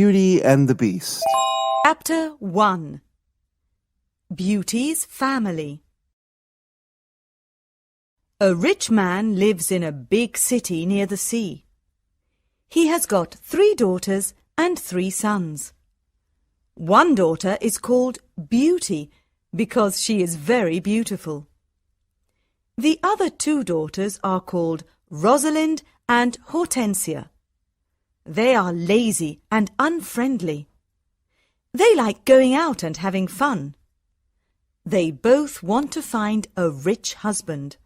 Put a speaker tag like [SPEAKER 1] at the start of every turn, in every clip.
[SPEAKER 1] Beauty and the Beast.
[SPEAKER 2] Chapter 1. Beauty's Family. A rich man lives in a big city near the sea. He has got 3 daughters and 3 sons. One daughter is called Beauty because she is very beautiful. The other 2 daughters are called Rosalind and Hortensia. They are lazy and unfriendly. They like going out and having fun. They both want to find a rich husband.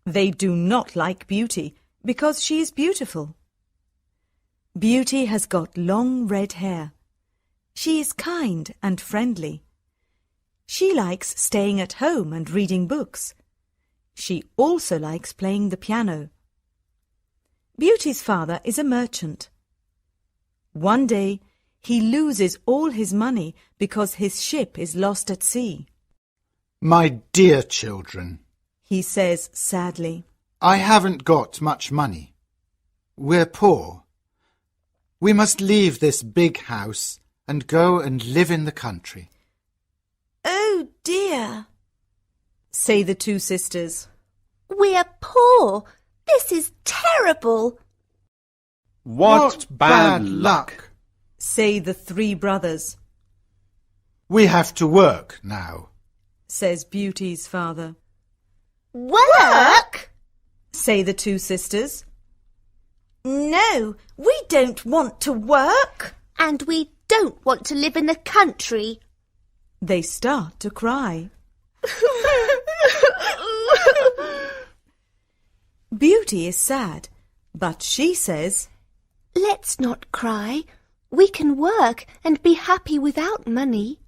[SPEAKER 2] They do not like Beauty because she is beautiful. Beauty has got long red hair. She is kind and friendly. She likes staying at home and reading books. She also likes playing the piano. Beauty's father is a merchant. One day, he loses all his money because his ship is lost at sea.
[SPEAKER 3] My dear children,
[SPEAKER 2] He says sadly,
[SPEAKER 3] I haven't got much money. We're poor. We must leave this big house and go and live in the country.
[SPEAKER 4] Oh dear,
[SPEAKER 2] say the 2 sisters.
[SPEAKER 4] we're poor. This is terrible.
[SPEAKER 3] What bad luck!
[SPEAKER 2] Say the 3 brothers,
[SPEAKER 3] We have to work now.
[SPEAKER 2] says Beauty's father.
[SPEAKER 4] Work?
[SPEAKER 2] Say the 2 sisters.
[SPEAKER 4] No, we don't want to work. And we don't want to live in the country.
[SPEAKER 2] They start to cry. Beauty is sad, but she says,
[SPEAKER 4] Let's not cry. We can work and be happy without money.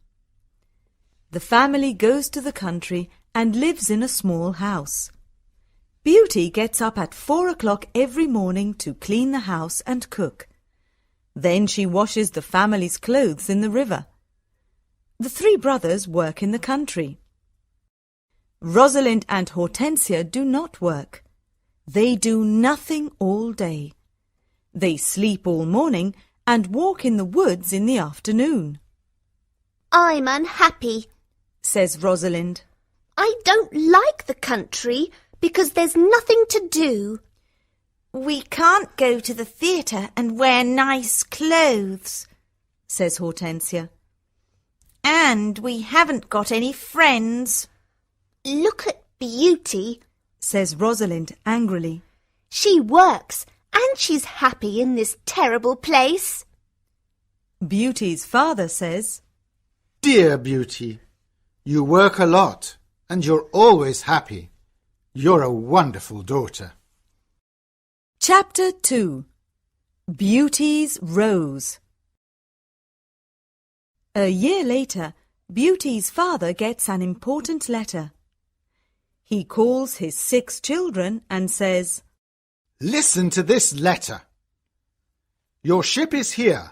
[SPEAKER 2] the family goes to the country and lives in a small house. Beauty gets up at 4 o'clock every morning to clean the house and cook. Then she washes the family's clothes in the river. The 3 brothers work in the country. Rosalind and Hortensia do not work. They do nothing all day. They sleep all morning and walk in the woods in the afternoon,
[SPEAKER 4] I'm unhappy.
[SPEAKER 2] says Rosalind.
[SPEAKER 4] I don't like the country because there's nothing to do. We can't go to the theatre and wear nice clothes,
[SPEAKER 2] says Hortensia.
[SPEAKER 4] and we haven't got any friends. Look at Beauty.
[SPEAKER 2] Says Rosalind angrily.
[SPEAKER 4] She works and she's happy in this terrible place.
[SPEAKER 2] Beauty's father says,
[SPEAKER 3] Dear Beauty, you work a lot and you're always happy. You're a wonderful daughter.
[SPEAKER 2] Chapter 2. Beauty's Rose. A year later, Beauty's father gets an important letter. He calls his 6 children and says,
[SPEAKER 3] Listen to this letter. Your ship is here.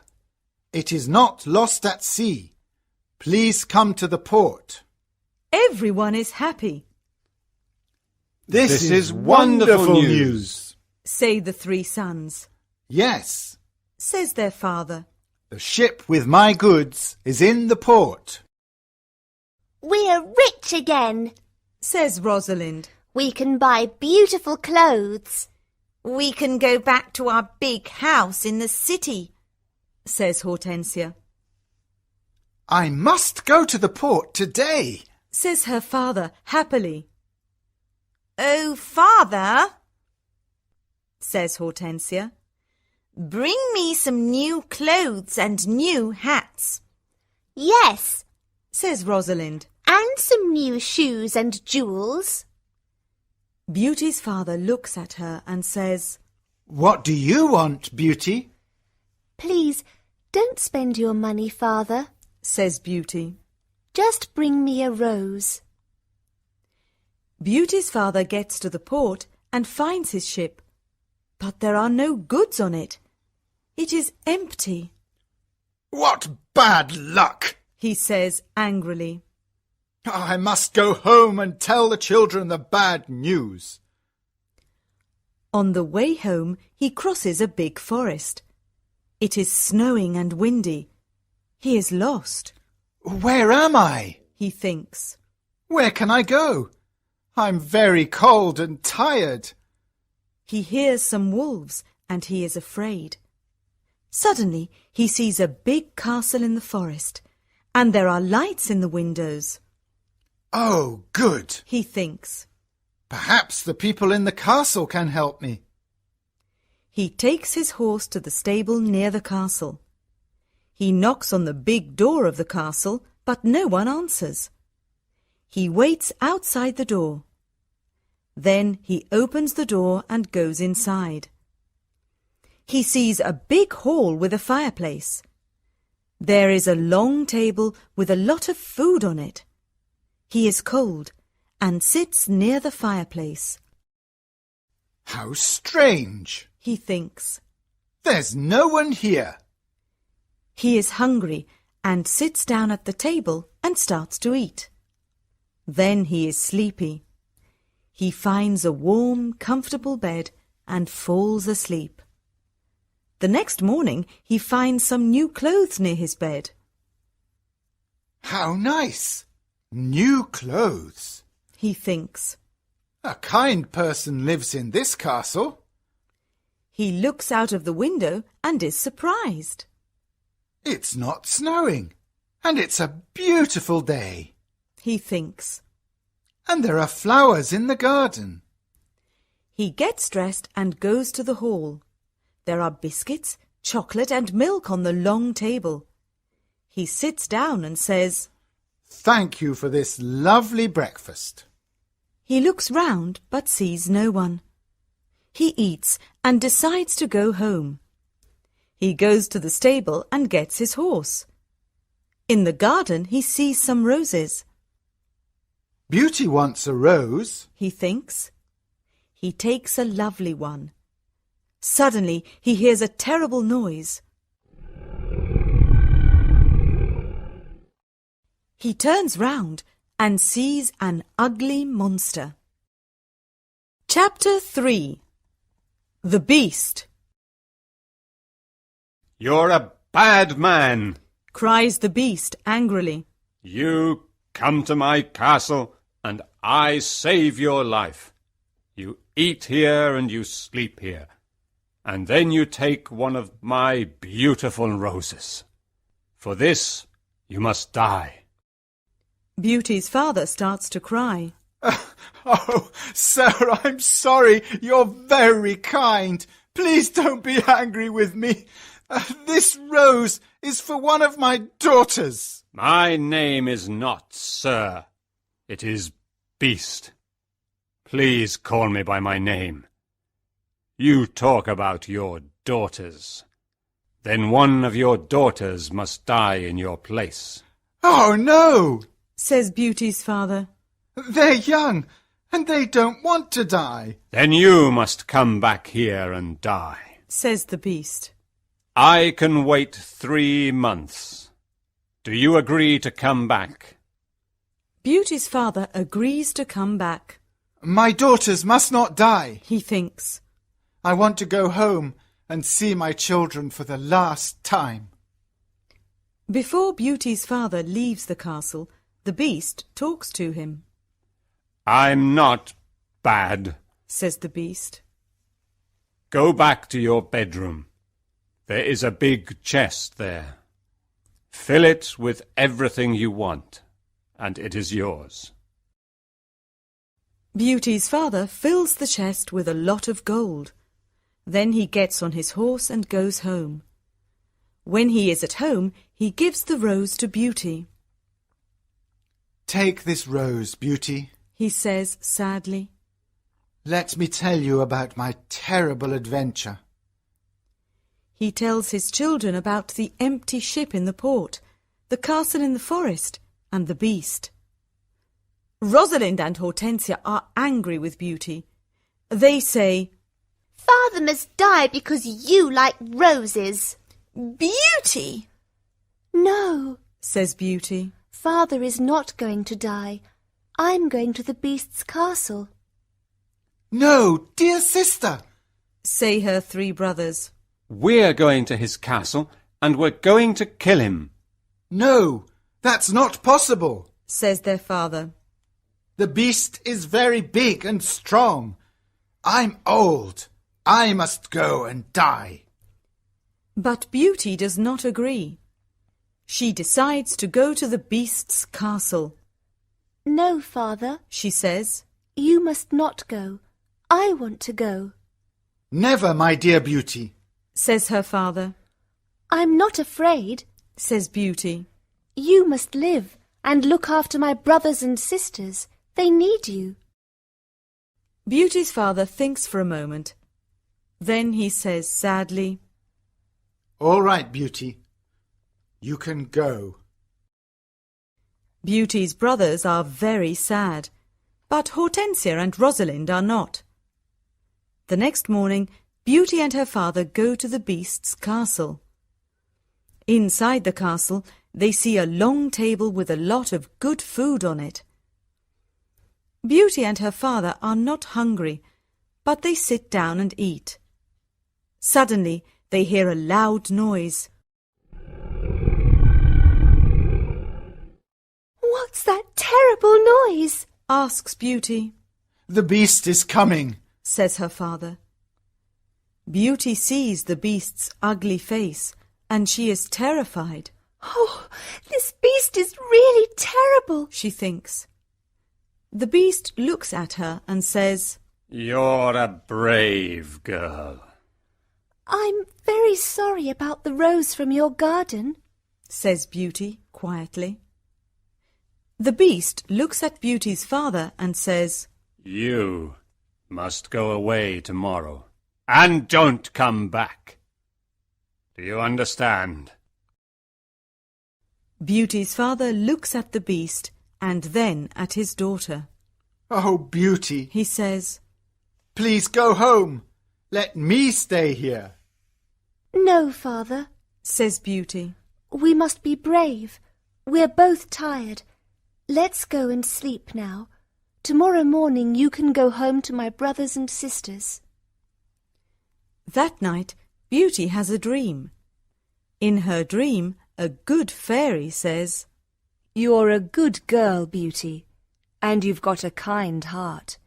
[SPEAKER 3] It is not lost at sea. Please come to the port.
[SPEAKER 2] Everyone is happy,
[SPEAKER 3] This is wonderful news.
[SPEAKER 2] say the 3 sons,
[SPEAKER 3] Yes,
[SPEAKER 2] says their father.
[SPEAKER 3] the ship with my goods is in the port.
[SPEAKER 4] We're rich again.
[SPEAKER 2] Says Rosalind.
[SPEAKER 4] We can buy beautiful clothes. We can go back to our big house in the city,
[SPEAKER 2] Says Hortensia.
[SPEAKER 3] I must go to the port today.
[SPEAKER 2] Says her father happily.
[SPEAKER 4] Oh, Father,
[SPEAKER 2] Says Hortensia.
[SPEAKER 4] bring me some new clothes and new hats. Yes,
[SPEAKER 2] Says Rosalind.
[SPEAKER 4] and some new shoes and jewels.
[SPEAKER 2] Beauty's father looks at her and says,
[SPEAKER 3] What do you want, Beauty?
[SPEAKER 4] Please, don't spend your money, Father.
[SPEAKER 2] says Beauty.
[SPEAKER 4] Just bring me a rose.
[SPEAKER 2] Beauty's father gets to the port and finds his ship, but there are no goods on it. It is empty,
[SPEAKER 3] What bad luck!
[SPEAKER 2] he says angrily.
[SPEAKER 3] I must go home and tell the children the bad news.
[SPEAKER 2] On the way home, he crosses a big forest. It is snowing and windy. He is lost.
[SPEAKER 3] Where am I?
[SPEAKER 2] He thinks.
[SPEAKER 3] Where can I go? I'm very cold and tired.
[SPEAKER 2] He hears some wolves and he is afraid. Suddenly he sees a big castle in the forest, and there are lights in the windows.
[SPEAKER 3] Oh, good.
[SPEAKER 2] He thinks.
[SPEAKER 3] Perhaps the people in the castle can help me.
[SPEAKER 2] He takes his horse to the stable near the castle. He knocks on the big door of the castle, but no one answers. He waits outside the door. Then he opens the door and goes inside. He sees a big hall with a fireplace. There is a long table with a lot of food on it. He is cold and sits near the fireplace.
[SPEAKER 3] How strange,
[SPEAKER 2] he thinks.
[SPEAKER 3] There's no one here.
[SPEAKER 2] He is hungry and sits down at the table and starts to eat. Then he is sleepy. He finds a warm, comfortable bed and falls asleep. The next morning he finds some new clothes near his bed.
[SPEAKER 3] How nice! New clothes,
[SPEAKER 2] he thinks.
[SPEAKER 3] A kind person lives in this castle.
[SPEAKER 2] He looks out of the window and is surprised.
[SPEAKER 3] It's not snowing, and it's a beautiful day,
[SPEAKER 2] he thinks.
[SPEAKER 3] And there are flowers in the garden.
[SPEAKER 2] He gets dressed and goes to the hall. There are biscuits, chocolate and milk on the long table. He sits down and says,
[SPEAKER 3] Thank you for this lovely breakfast.
[SPEAKER 2] He looks round but sees no one. He eats and decides to go home. He goes to the stable and gets his horse. In the garden he sees some roses.
[SPEAKER 3] Beauty wants a rose,
[SPEAKER 2] he thinks. He takes a lovely one. Suddenly he hears a terrible noise. He turns round and sees an ugly monster. Chapter 3. The Beast.
[SPEAKER 1] You're a bad man,
[SPEAKER 2] cries the Beast angrily.
[SPEAKER 1] You come to my castle and I save your life. You eat here and you sleep here, and then you take one of my beautiful roses. For this you must die.
[SPEAKER 2] Beauty's father starts to cry.
[SPEAKER 3] Oh, sir, I'm sorry. You're very kind. Please don't be angry with me. This rose is for one of my daughters.
[SPEAKER 1] My name is not Sir. It is Beast. Please call me by my name. You talk about your daughters. Then one of your daughters must die in your place.
[SPEAKER 3] Oh, no,
[SPEAKER 2] says Beauty's father.
[SPEAKER 3] They're young, and they don't want to die.
[SPEAKER 1] Then you must come back here and die,
[SPEAKER 2] says the Beast.
[SPEAKER 1] I can wait 3 months. Do you agree to come back?
[SPEAKER 2] Beauty's father agrees to come back.
[SPEAKER 3] My daughters must not die,
[SPEAKER 2] he thinks.
[SPEAKER 3] I want to go home and see my children for the last time.
[SPEAKER 2] Before Beauty's father leaves the castle, the Beast talks to him.
[SPEAKER 1] I'm not bad,
[SPEAKER 2] says the Beast.
[SPEAKER 1] Go back to your bedroom. There is a big chest there. Fill it with everything you want, and it is yours.
[SPEAKER 2] Beauty's father fills the chest with a lot of gold. Then he gets on his horse and goes home. When he is at home, he gives the rose to Beauty.
[SPEAKER 3] Take this rose, Beauty,
[SPEAKER 2] he says sadly.
[SPEAKER 3] Let me tell you about my terrible adventure.
[SPEAKER 2] He tells his children about the empty ship in the port, the castle in the forest, and the Beast. Rosalind and Hortensia are angry with Beauty. They say,
[SPEAKER 4] Father must die because you like roses.
[SPEAKER 2] Beauty!
[SPEAKER 4] No,
[SPEAKER 2] says Beauty.
[SPEAKER 4] Father is not going to die. I'm going to the Beast's castle.
[SPEAKER 3] No, dear sister,
[SPEAKER 2] say her 3 brothers.
[SPEAKER 1] We're going to his castle, and we're going to kill him.
[SPEAKER 3] No, that's not possible,
[SPEAKER 2] says their father.
[SPEAKER 3] The beast is very big and strong. I'm old. I must go and die.
[SPEAKER 2] But Beauty does not agree. She decides to go to the beast's castle.
[SPEAKER 4] No, father,
[SPEAKER 2] She says.
[SPEAKER 4] you must not go. I want to go.
[SPEAKER 3] Never, my dear Beauty.
[SPEAKER 2] Says her father.
[SPEAKER 4] I'm not afraid.
[SPEAKER 2] Says Beauty.
[SPEAKER 4] You must live and look after my brothers and sisters. They need you.
[SPEAKER 2] Beauty's father thinks for a moment. Then he says sadly,
[SPEAKER 3] All right, Beauty. You can go.
[SPEAKER 2] Beauty's brothers are very sad, but Hortensia and Rosalind are not. The next morning, Beauty and her father go to the beast's castle. Inside the castle, they see a long table with a lot of good food on it. Beauty and her father are not hungry, but they sit down and eat. Suddenly, they hear a loud noise.
[SPEAKER 4] What's that terrible noise?
[SPEAKER 2] Asks Beauty.
[SPEAKER 3] The beast is coming.
[SPEAKER 2] Says her father. Beauty sees the beast's ugly face, and she is terrified.
[SPEAKER 4] Oh, this beast is really terrible.
[SPEAKER 2] She thinks. The beast looks at her and says,
[SPEAKER 1] You're a brave girl.
[SPEAKER 4] I'm very sorry about the rose from your garden.
[SPEAKER 2] says Beauty quietly. The beast looks at Beauty's father and says,
[SPEAKER 1] You must go away tomorrow, and don't come back. Do you understand?
[SPEAKER 2] Beauty's father looks at the beast and then at his daughter.
[SPEAKER 3] Oh, Beauty,
[SPEAKER 2] He says,
[SPEAKER 3] please go home. Let me stay here.
[SPEAKER 4] No, father.
[SPEAKER 2] says Beauty.
[SPEAKER 4] We must be brave. We're both tired. Let's go and sleep now. Tomorrow morning you can go home to my brothers and sisters.
[SPEAKER 2] That night, Beauty has a dream. In her dream, a good fairy says,
[SPEAKER 5] You're a good girl, Beauty, and you've got a kind heart.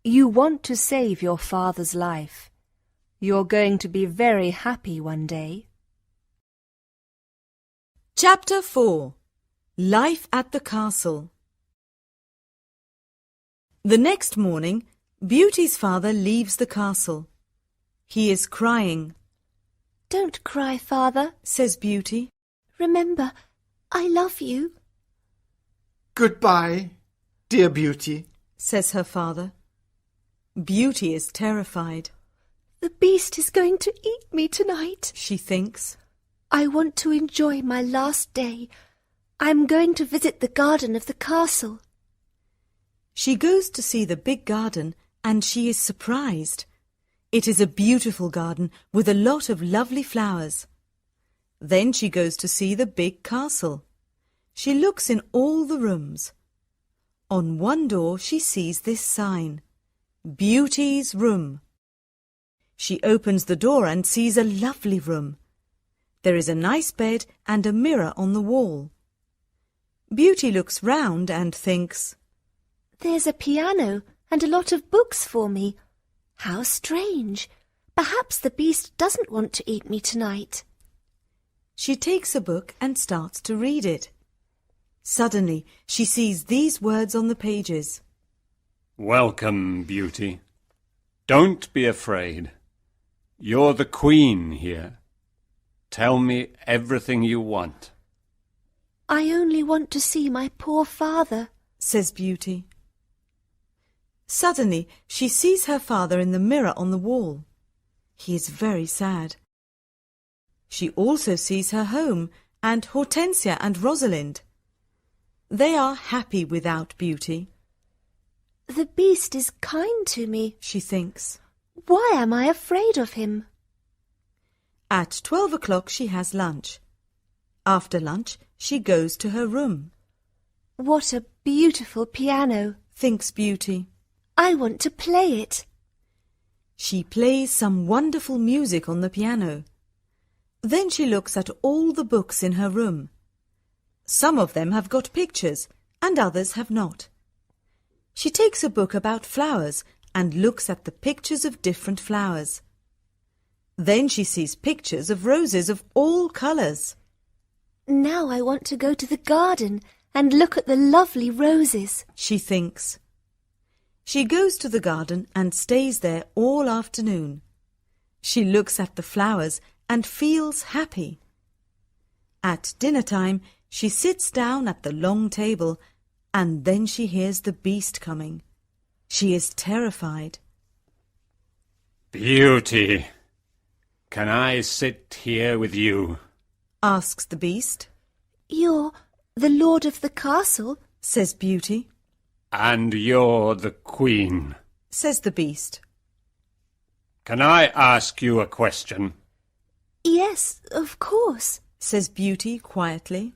[SPEAKER 5] You want to save your father's life. You're going to be very happy one day.
[SPEAKER 2] Chapter 4. Life at the Castle. The next morning, Beauty's father leaves the castle. He is crying.
[SPEAKER 4] Don't cry, father.
[SPEAKER 2] Says Beauty.
[SPEAKER 4] Remember, I love you.
[SPEAKER 3] Goodbye, dear Beauty.
[SPEAKER 2] Says her father. Beauty is terrified.
[SPEAKER 4] The beast is going to eat me tonight.
[SPEAKER 2] She thinks.
[SPEAKER 4] I want to enjoy my last day. I'm going to visit the garden of the castle.
[SPEAKER 2] She goes to see the big garden and she is surprised. It is a beautiful garden with a lot of lovely flowers. Then she goes to see the big castle. She looks in all the rooms. On one door she sees this sign, Beauty's Room. She opens the door and sees a lovely room. There is a nice bed and a mirror on the wall. Beauty looks round and thinks,
[SPEAKER 4] There's a piano and a lot of books for me. How strange. Perhaps the beast doesn't want to eat me tonight.
[SPEAKER 2] She takes a book and starts to read it. Suddenly, she sees these words on the pages.
[SPEAKER 1] Welcome, Beauty. Don't be afraid. You're the queen here. Tell me everything you want.
[SPEAKER 4] I only want to see my poor father,
[SPEAKER 2] says Beauty. Suddenly, she sees her father in the mirror on the wall. He is very sad. She also sees her home and Hortensia and Rosalind. They are happy without Beauty.
[SPEAKER 4] The beast is kind to me,
[SPEAKER 2] she thinks.
[SPEAKER 4] Why am I afraid of him?
[SPEAKER 2] At 12 o'clock she has lunch. After lunch, she goes to her room.
[SPEAKER 4] What a beautiful piano,
[SPEAKER 2] thinks Beauty.
[SPEAKER 4] I want to play it.
[SPEAKER 2] She plays some wonderful music on the piano. Then she looks at all the books in her room. Some of them have got pictures and others have not. She takes a book about flowers and looks at the pictures of different flowers. Then she sees pictures of roses of all colours.
[SPEAKER 4] Now I want to go to the garden and look at the lovely roses,
[SPEAKER 2] she thinks. She goes to the garden and stays there all afternoon. She looks at the flowers and feels happy. At dinner time, she sits down at the long table and then she hears the beast coming. She is terrified.
[SPEAKER 1] Beauty, can I sit here with you?
[SPEAKER 2] Asks the beast.
[SPEAKER 4] You're the lord of the castle,
[SPEAKER 2] Says Beauty.
[SPEAKER 1] And you're the queen.
[SPEAKER 2] Says the beast.
[SPEAKER 1] Can I ask you a question?
[SPEAKER 4] Yes, of course.
[SPEAKER 2] Says Beauty quietly.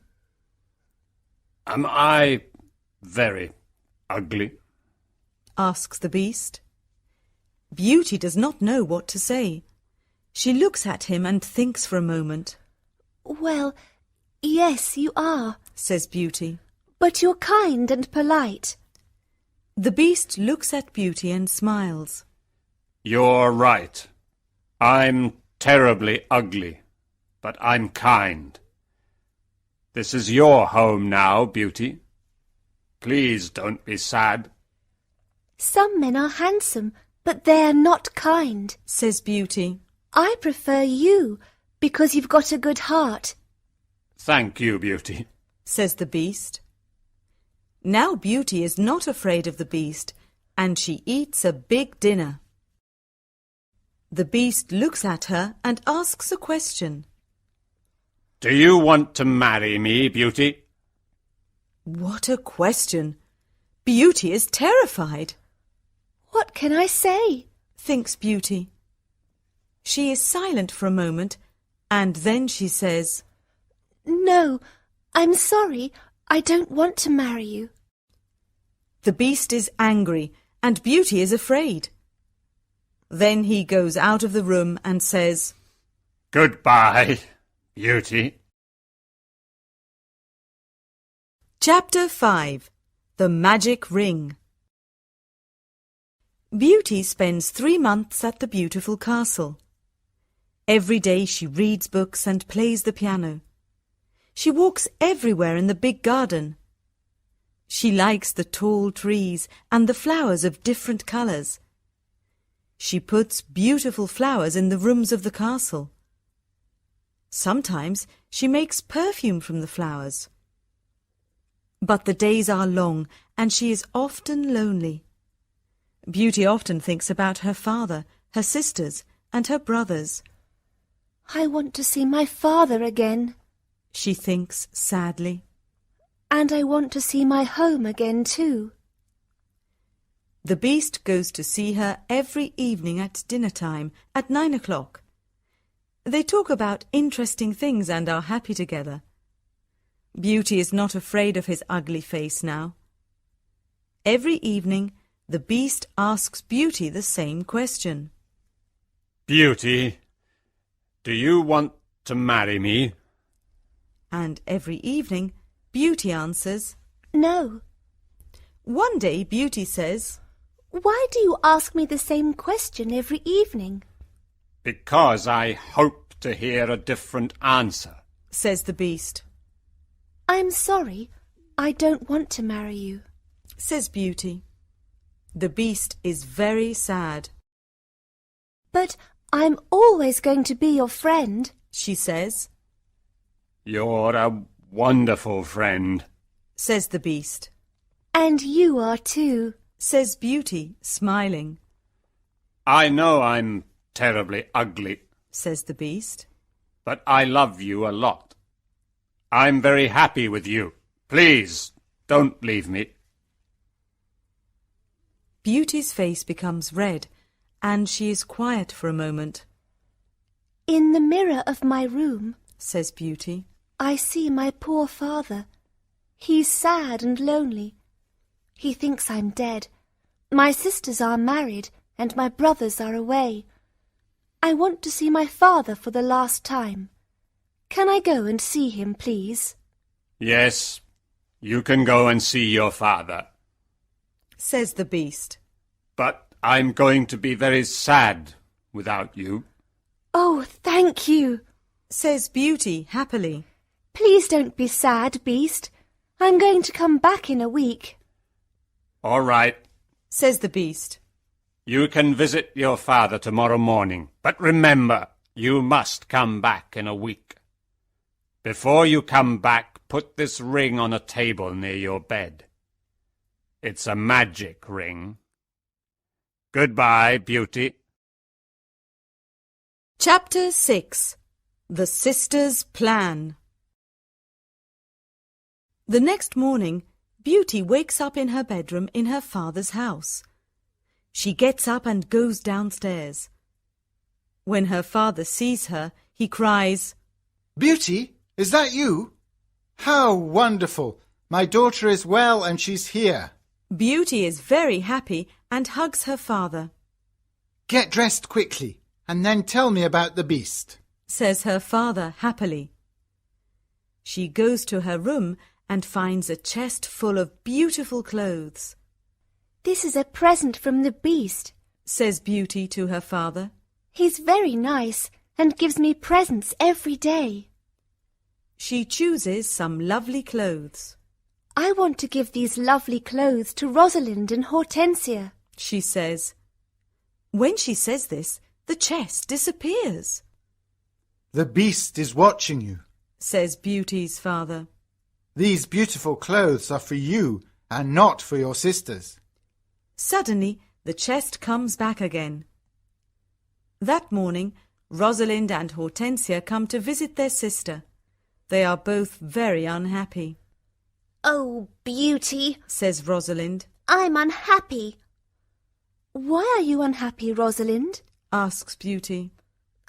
[SPEAKER 1] Am I very ugly?
[SPEAKER 2] Asks the beast. Beauty does not know what to say. She looks at him and thinks for a moment.
[SPEAKER 4] Well, yes, you are,
[SPEAKER 2] Says Beauty.
[SPEAKER 4] but you're kind and polite.
[SPEAKER 2] The beast looks at Beauty and smiles.
[SPEAKER 1] You're right. I'm terribly ugly, but I'm kind. This is your home now, Beauty. Please don't be sad.
[SPEAKER 4] Some men are handsome, but they're not kind.
[SPEAKER 2] Says Beauty.
[SPEAKER 4] I prefer you because you've got a good heart.
[SPEAKER 1] Thank you, Beauty.
[SPEAKER 2] Says the beast. Now Beauty is not afraid of the beast, and she eats a big dinner. The beast looks at her and asks a question.
[SPEAKER 1] Do you want to marry me, Beauty?
[SPEAKER 2] What a question! Beauty is terrified,
[SPEAKER 4] What can I say?
[SPEAKER 2] thinks Beauty. She is silent for a moment, and then she says,
[SPEAKER 4] No, I'm sorry. I don't want to marry you.
[SPEAKER 2] The beast is angry, and Beauty is afraid. Then he goes out of the room and says,
[SPEAKER 1] Goodbye, Beauty.
[SPEAKER 2] Chapter 5. The Magic Ring. Beauty spends 3 months at the beautiful castle. Every day she reads books and plays the piano. She walks everywhere in the big garden. She likes the tall trees and the flowers of different colours. She puts beautiful flowers in the rooms of the castle. Sometimes she makes perfume from the flowers. But the days are long and she is often lonely. Beauty often thinks about her father, her sisters, and her brothers.
[SPEAKER 4] I want to see my father again.
[SPEAKER 2] She thinks sadly.
[SPEAKER 4] And I want to see my home again too.
[SPEAKER 2] The beast goes to see her every evening at dinner time at 9 o'clock. They talk about interesting things and are happy together. Beauty is not afraid of his ugly face now. Every evening, the beast asks Beauty the same question.
[SPEAKER 1] Beauty, do you want to marry me?
[SPEAKER 2] And every evening, Beauty answers.
[SPEAKER 4] No.
[SPEAKER 2] One day, Beauty says,
[SPEAKER 4] Why do you ask me the same question every evening?
[SPEAKER 1] Because I hope to hear a different answer.
[SPEAKER 2] Says the beast.
[SPEAKER 4] I'm sorry. I don't want to marry you.
[SPEAKER 2] Says Beauty. The beast is very sad.
[SPEAKER 4] But I'm always going to be your friend.
[SPEAKER 2] She says.
[SPEAKER 1] You're a wonderful friend.
[SPEAKER 2] Says the beast.
[SPEAKER 4] And you are too.
[SPEAKER 2] Says Beauty, smiling.
[SPEAKER 1] I know I'm terribly ugly,
[SPEAKER 2] Says the beast.
[SPEAKER 1] but I love you a lot. I'm very happy with you. Please, don't leave me.
[SPEAKER 2] Beauty's face becomes red, and she is quiet for a moment.
[SPEAKER 4] In the mirror of my room,
[SPEAKER 2] Says Beauty.
[SPEAKER 4] I see my poor father. He's sad and lonely. He thinks I'm dead. My sisters are married, and my brothers are away. I want to see my father for the last time.
[SPEAKER 5] Can I go and see him, please?
[SPEAKER 1] Yes, you can go and see your father.
[SPEAKER 2] Says the beast.
[SPEAKER 1] But I'm going to be very sad without you.
[SPEAKER 5] Oh, thank you.
[SPEAKER 2] Says Beauty happily.
[SPEAKER 5] Please don't be sad, Beast. I'm going to come back in a week.
[SPEAKER 1] All right,
[SPEAKER 2] Says the beast.
[SPEAKER 1] you can visit your father tomorrow morning. But remember, you must come back in a week. Before you come back, put this ring on a table near your bed. It's a magic ring. Goodbye, Beauty.
[SPEAKER 2] Chapter 6. The Sisters' Plan. The next morning, Beauty wakes up in her bedroom in her father's house. She gets up and goes downstairs. When her father sees her, he cries,
[SPEAKER 3] Beauty, is that you? How wonderful! My daughter is well and she's here.
[SPEAKER 2] Beauty is very happy and hugs her father.
[SPEAKER 3] Get dressed quickly and then tell me about the beast.
[SPEAKER 2] Says her father happily. She goes to her room and finds a chest full of beautiful clothes.
[SPEAKER 5] This is a present from the Beast,
[SPEAKER 2] Says Beauty to her father.
[SPEAKER 5] He's very nice and gives me presents every day.
[SPEAKER 2] She chooses some lovely clothes.
[SPEAKER 5] I want to give these lovely clothes to Rosalind and Hortensia.
[SPEAKER 2] She says. When she says this, the chest disappears.
[SPEAKER 3] The beast is watching you.
[SPEAKER 2] Says Beauty's father.
[SPEAKER 3] These beautiful clothes are for you and not for your sisters.
[SPEAKER 2] Suddenly, the chest comes back again. That morning, Rosalind and Hortensia come to visit their sister. They are both very unhappy.
[SPEAKER 4] Oh, Beauty,
[SPEAKER 2] Says Rosalind.
[SPEAKER 4] I'm unhappy.
[SPEAKER 5] Why are you unhappy, Rosalind?
[SPEAKER 2] Asks Beauty.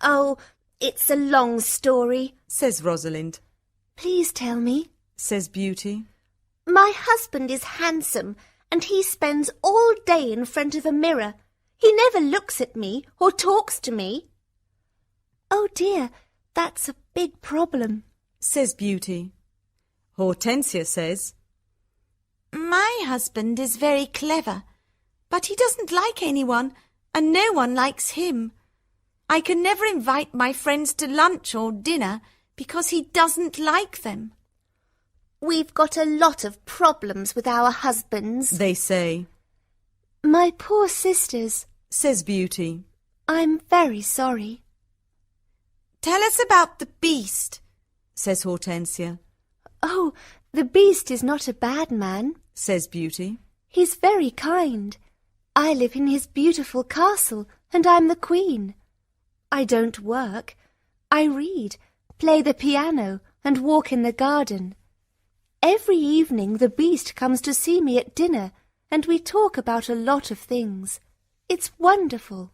[SPEAKER 4] Oh, it's a long story.
[SPEAKER 2] Says Rosalind.
[SPEAKER 5] Please tell me.
[SPEAKER 2] Says Beauty.
[SPEAKER 4] My husband is handsome and he spends all day in front of a mirror. He never looks at me or talks to me.
[SPEAKER 5] Oh dear, that's a big problem.
[SPEAKER 2] Says Beauty. Hortensia says,
[SPEAKER 4] My husband is very clever, but he doesn't like anyone and no one likes him. I can never invite my friends to lunch or dinner because he doesn't like them. We've got a lot of problems with our husbands.
[SPEAKER 2] they say.
[SPEAKER 5] My poor sisters,
[SPEAKER 2] Says Beauty.
[SPEAKER 5] I'm very sorry.
[SPEAKER 4] Tell us about the beast.
[SPEAKER 2] Says Hortensia.
[SPEAKER 5] Oh, the Beast is not a bad man.
[SPEAKER 2] Says Beauty.
[SPEAKER 5] He's very kind. I live in his beautiful castle and I'm the queen. I don't work. I read, play the piano and walk in the garden. Every evening the Beast comes to see me at dinner and we talk about a lot of things. It's wonderful.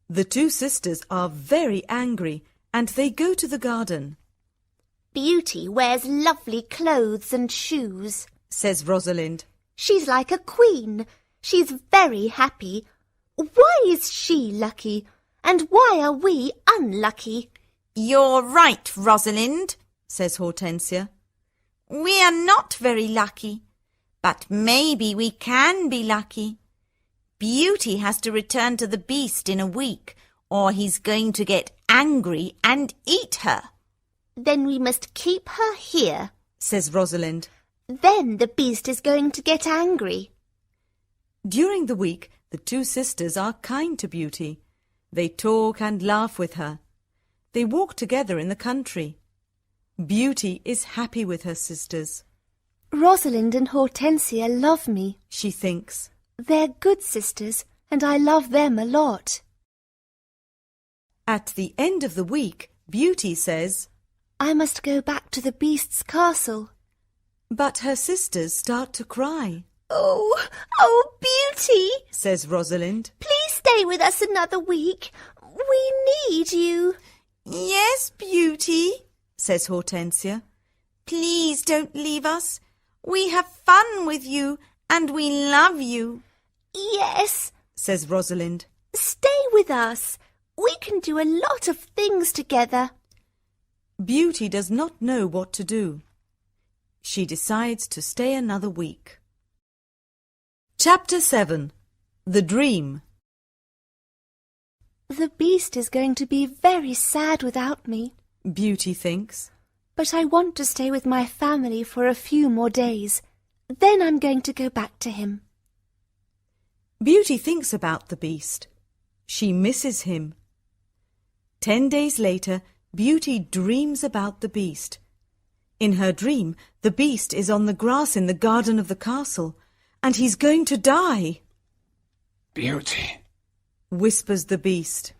[SPEAKER 2] The two sisters are very angry and they go to the garden.
[SPEAKER 4] Beauty wears lovely clothes and shoes.
[SPEAKER 2] Says Rosalind.
[SPEAKER 4] She's like a queen. She's very happy. Why is she lucky? And why are we unlucky? You're right, Rosalind, says Hortensia. We are not very lucky, but maybe we can be lucky. Beauty has to return to the Beast in a week, or he's going to get angry and eat her. Then we must keep her here,
[SPEAKER 2] Says Rosalind.
[SPEAKER 4] Then the Beast is going to get angry.
[SPEAKER 2] During the week, the two sisters are kind to Beauty. They talk and laugh with her. They walk together in the country. Beauty is happy with her sisters.
[SPEAKER 5] Rosalind and Hortensia love me.
[SPEAKER 2] She thinks.
[SPEAKER 5] They're good sisters and I love them a lot.
[SPEAKER 2] At the end of the week, Beauty says,
[SPEAKER 5] I must go back to the Beast's castle.
[SPEAKER 2] but her sisters start to cry.
[SPEAKER 4] Oh, Beauty,
[SPEAKER 2] Says Rosalind.
[SPEAKER 4] please stay with us another week. We need you. Yes, Beauty,
[SPEAKER 2] Says Hortensia.
[SPEAKER 4] please don't leave us. We have fun with you and we love you. Yes,
[SPEAKER 2] Says Rosalind.
[SPEAKER 4] stay with us. We can do a lot of things together.
[SPEAKER 2] Beauty does not know what to do. She decides to stay another week. Chapter 7. The Dream.
[SPEAKER 5] The beast is going to be very sad without me,
[SPEAKER 2] Beauty thinks.
[SPEAKER 5] but I want to stay with my family for a few more days. Then I'm going to go back to him.
[SPEAKER 2] Beauty thinks about the beast. She misses him. 10 days later, Beauty dreams about the beast. In her dream, the beast is on the grass in the garden of the castle, and he's going to die.
[SPEAKER 1] Beauty,
[SPEAKER 2] Whispers the beast.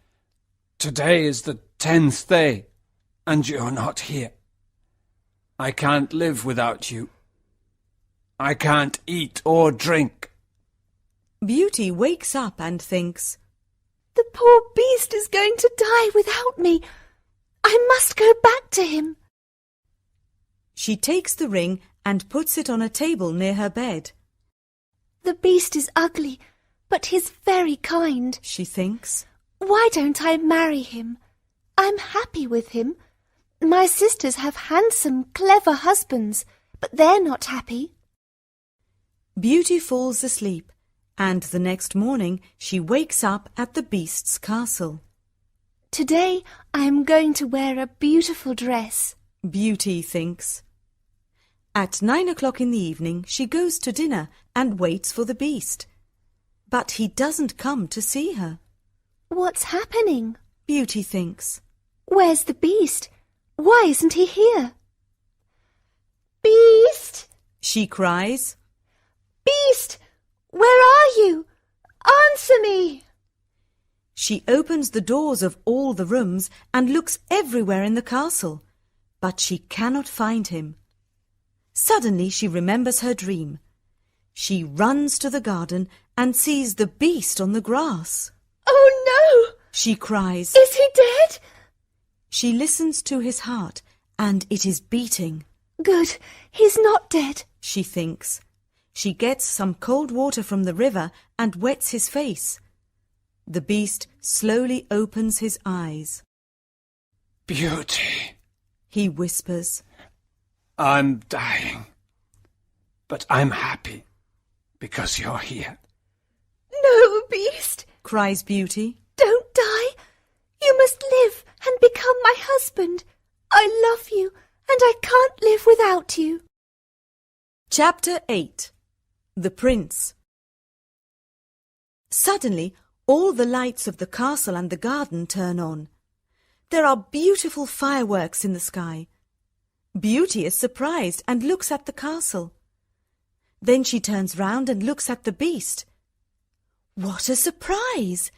[SPEAKER 1] today is the 10th day, and you're not here. I can't live without you. I can't eat or drink.
[SPEAKER 2] Beauty wakes up and thinks,
[SPEAKER 5] The poor beast is going to die without me. I must go back to him.
[SPEAKER 2] She takes the ring and puts it on a table near her bed.
[SPEAKER 5] The beast is ugly, but he's very kind.
[SPEAKER 2] She thinks.
[SPEAKER 5] Why don't I marry him? I'm happy with him. My sisters have handsome, clever husbands, but they're not happy.
[SPEAKER 2] Beauty falls asleep, and the next morning she wakes up at the beast's castle.
[SPEAKER 5] Today I am going to wear a beautiful dress.
[SPEAKER 2] Beauty thinks. At 9 o'clock in the evening she goes to dinner and waits for the beast. But he doesn't come to see her.
[SPEAKER 5] What's happening?
[SPEAKER 2] Beauty thinks.
[SPEAKER 5] Where's the beast? Why isn't he here? Beast!
[SPEAKER 2] She cries.
[SPEAKER 5] Beast! Where are you? Answer me!
[SPEAKER 2] She opens the doors of all the rooms and looks everywhere in the castle, but she cannot find him. Suddenly she remembers her dream. She runs to the garden and sees the beast on the grass.
[SPEAKER 5] Oh no!
[SPEAKER 2] She cries.
[SPEAKER 5] Is he dead?
[SPEAKER 2] She listens to his heart, and it is beating.
[SPEAKER 5] Good, he's not dead.
[SPEAKER 2] She thinks. She gets some cold water from the river and wets his face. The beast slowly opens his eyes.
[SPEAKER 1] Beauty,
[SPEAKER 2] He whispers.
[SPEAKER 1] I'm dying, but I'm happy because you're here.
[SPEAKER 5] No, Beast,
[SPEAKER 2] Cries Beauty.
[SPEAKER 5] don't die. You must live and become my husband. I love you, and I can't live without you.
[SPEAKER 2] Chapter 8. The Prince. Suddenly, all the lights of the castle and the garden turn on. There are beautiful fireworks in the sky. Beauty is surprised and looks at the castle. Then she turns round and looks at the beast. What a surprise!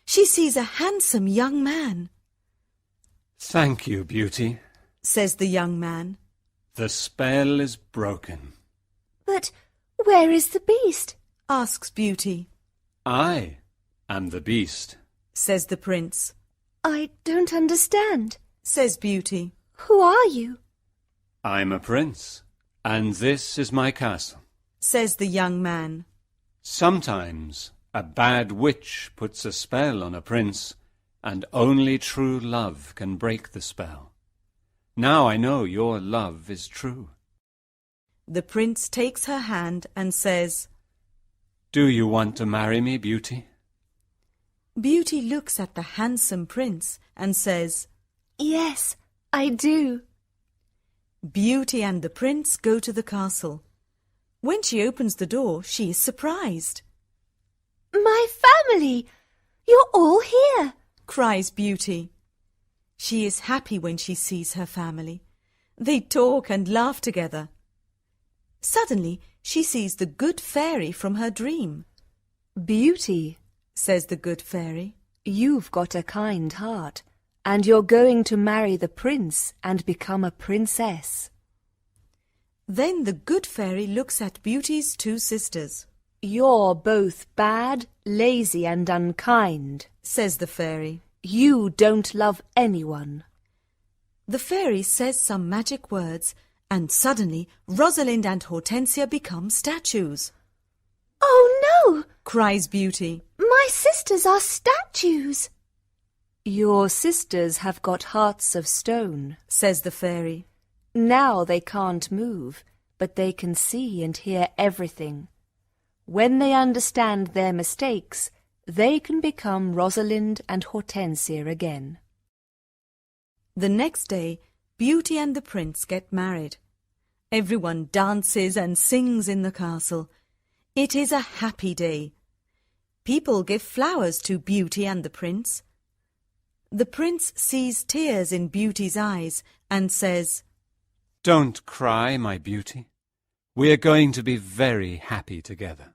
[SPEAKER 2] She sees a handsome young man.
[SPEAKER 1] Thank you, Beauty.
[SPEAKER 2] Says the young man.
[SPEAKER 1] The spell is broken.
[SPEAKER 5] But where is the beast?
[SPEAKER 2] Asks Beauty.
[SPEAKER 1] I am the beast.
[SPEAKER 2] Says the prince.
[SPEAKER 5] I don't understand.
[SPEAKER 2] Says Beauty.
[SPEAKER 5] Who are you?
[SPEAKER 1] I'm a prince, and this is my castle.
[SPEAKER 2] Says the young man.
[SPEAKER 1] Sometimes a bad witch puts a spell on a prince, and only true love can break the spell. Now I know your love is true.
[SPEAKER 2] The prince takes her hand and says,
[SPEAKER 1] Do you want to marry me, Beauty?
[SPEAKER 2] Beauty looks at the handsome prince and says,
[SPEAKER 5] Yes, I do.
[SPEAKER 2] Beauty and the prince go to the castle. When she opens the door, she is surprised.
[SPEAKER 5] My family! You're all here.
[SPEAKER 2] Cries Beauty. She is happy when she sees her family. They talk and laugh together. Suddenly, she sees the good fairy from her dream.
[SPEAKER 5] Beauty,
[SPEAKER 2] Says the good fairy.
[SPEAKER 5] you've got a kind heart, and you're going to marry the prince and become a princess.
[SPEAKER 2] Then the good fairy looks at Beauty's two sisters.
[SPEAKER 5] You're both bad, lazy, and unkind.
[SPEAKER 2] Says the fairy.
[SPEAKER 5] You don't love anyone.
[SPEAKER 2] The fairy says some magic words, and suddenly Rosalind and Hortensia become statues.
[SPEAKER 5] Oh no!
[SPEAKER 2] Cries Beauty.
[SPEAKER 5] My sisters are statues. Your sisters have got hearts of stone,
[SPEAKER 2] says the fairy.
[SPEAKER 5] Now they can't move, but they can see and hear everything. When they understand their mistakes, they can become Rosalind and Hortensia again.
[SPEAKER 2] The next day, Beauty and the prince get married. Everyone dances and sings in the castle. It is a happy day. People give flowers to Beauty and the prince. The prince sees tears in Beauty's eyes and says,
[SPEAKER 1] "Don't cry, my beauty. We are going to be very happy together."